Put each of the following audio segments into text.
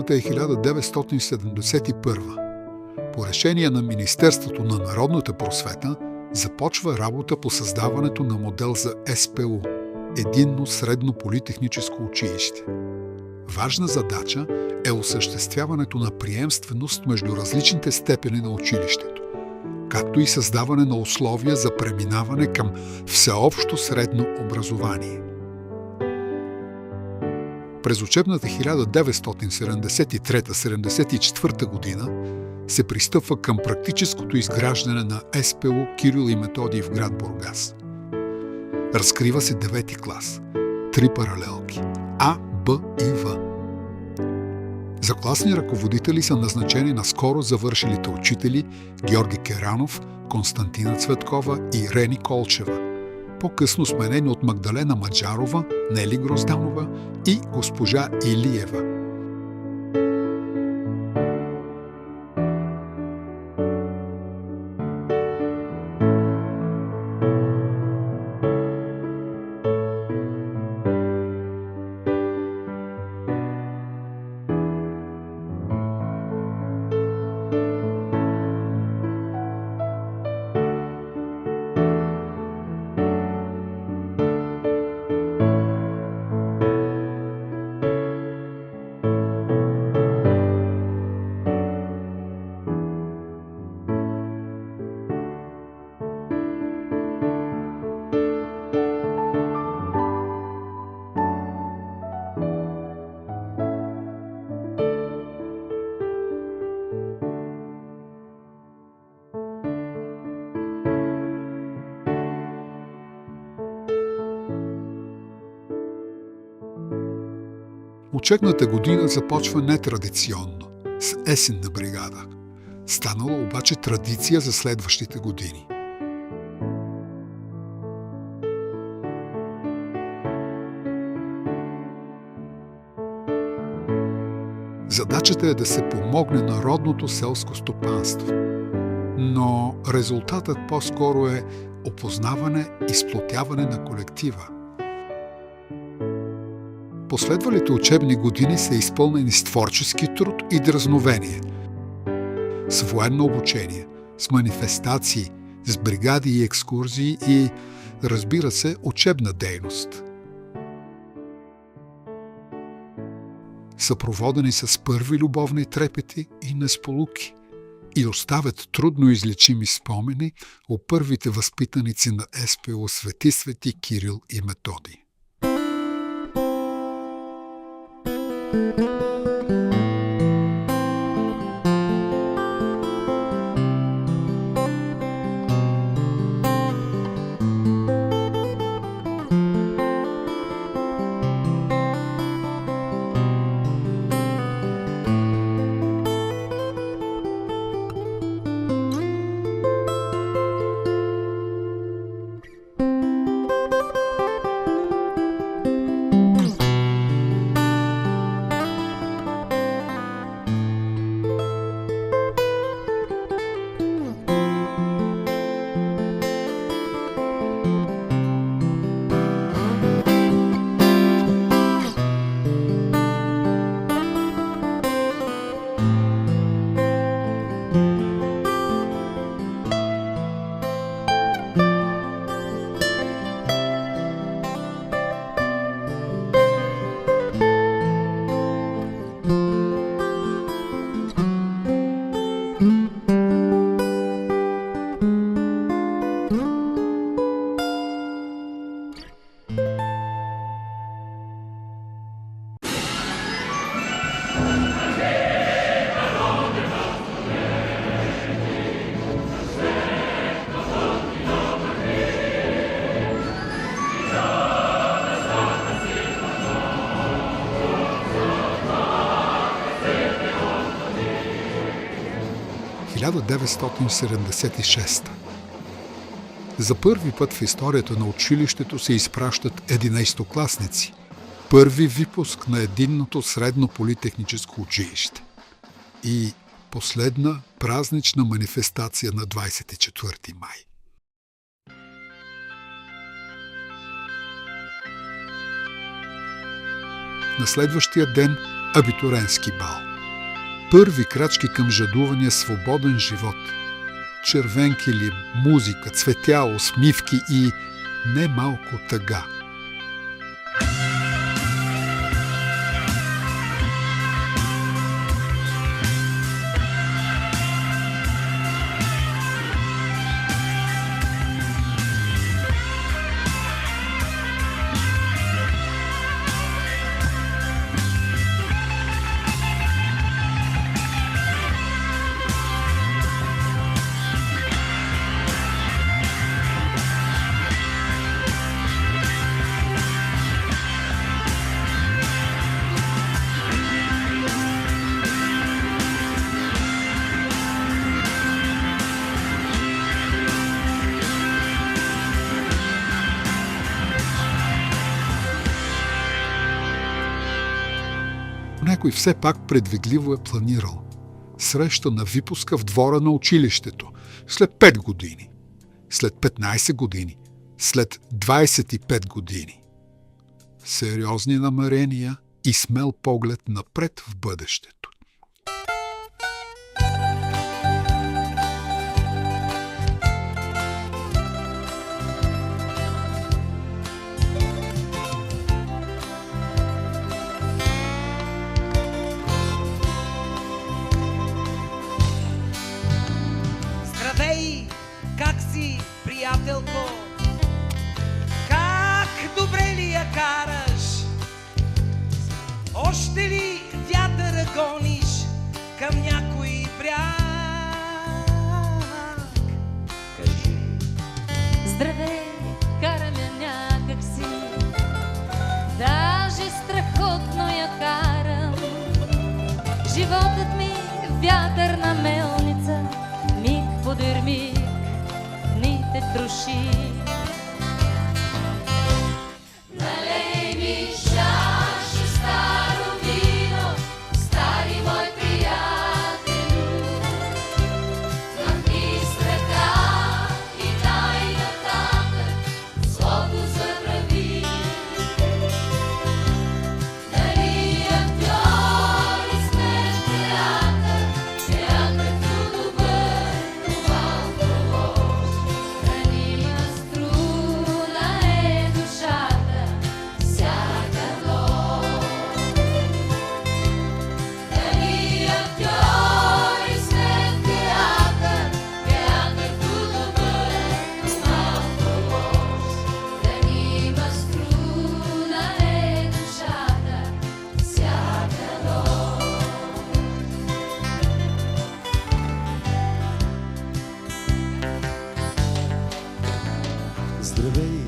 Годината е 1971. По решение на Министерството на народната просвета започва работа по създаването на модел за СПУ – Единно средно политехническо училище. Важна задача е осъществяването на приемственост между различните степени на училището, както и създаване на условия за преминаване към всеобщо средно образование. През учебната 1973-74 година се пристъпва към практическото изграждане на СПУ Кирил и Методий в град Бургас. Разкрива се 9-ти клас. 3 паралелки – А, Б и В. За класни ръководители са назначени наскоро завършилите учители Георги Керанов, Константина Цветкова и Рени Колчева, по-късно сменени от Магдалена Маджарова, Нели Грозданова и госпожа Илиева. Учебната година започва нетрадиционно, с есенна бригада. Станала обаче традиция за следващите години. Задачата е да се помогне на родното селско стопанство, но резултатът по-скоро е опознаване и сплотяване на колектива. Последвалите учебни години са изпълнени с творчески труд и дръзновение, с военно обучение, с манифестации, с бригади и екскурзии и, разбира се, учебна дейност. Съпроводени с първи любовни трепети и несполуки и оставят трудно излечими спомени о първите възпитаници на СПУ Свети Кирил и Методий. – 1976. За първи път в историята на училището се изпращат 11-класници. Първи випуск на Единното средно политехническо училище. И последна празнична манифестация на 24 май. На следващия ден абитуренски бал. Първи крачки към жадувания свободен живот. Червенки ли, музика, цветя, усмивки и не малко тъга. Някой все пак предвидливо е планирал. Среща на випуска в двора на училището. След 5 години. След 15 години. След 25 години. Сериозни намерения и смел поглед напред в бъдещето. Как си, приятелко? Как добре ли я караш? Още ли вятъра гониш към някой бряг? Кажи. Здравей, карам я някак си, даже страхотно я карам. Животът ми вятърна мелница, миг подир миг ни те троши. Налей ми чаша старо вино, стари мой приятелю. Махни с ръка и дай нататък злото забрави. Нали актьори сме в театър, театърът добър, но малко лош. Ранима струна е душата, всяка нощ. Нали актьори сме в театър, театърът добър, но малко лош. Ранима струна е душата, всяка нощ. Здравей,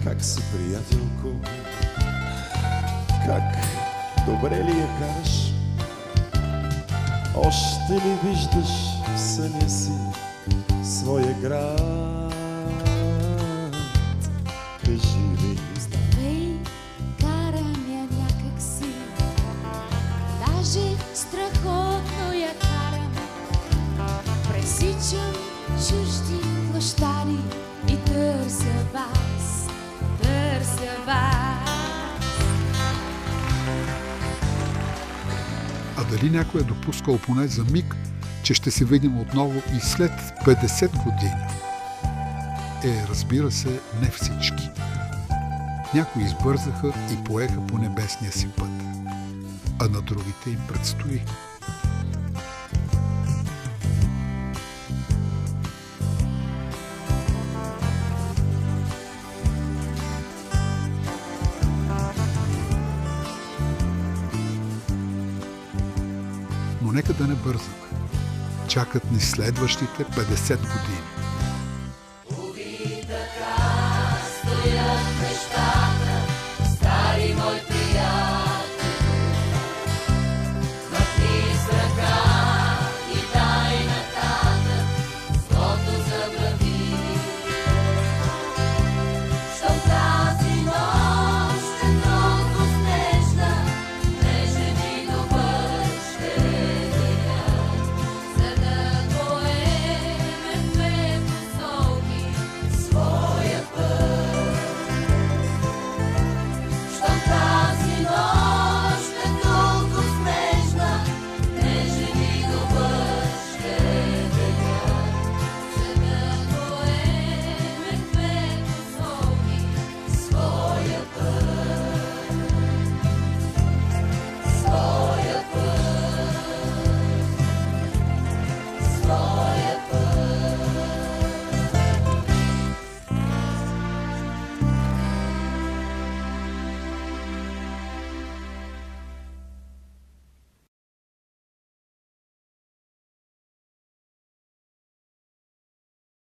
как си, приятелко? Как добре ли я караш? Още ли виждаш в съня си своя град? Кажи ми. Здравей, карам я някак си, даже страхотно я карам. Пресичам чужди площади и търся вас, търся вас. А дали някой е допускал поне за миг, че ще се видим отново и след 50 години? Разбира се, не всички. Някои избързаха и поеха по небесния си път, а на другите им предстои. Но нека да не бързаме. Чакат ни следващите 50 години.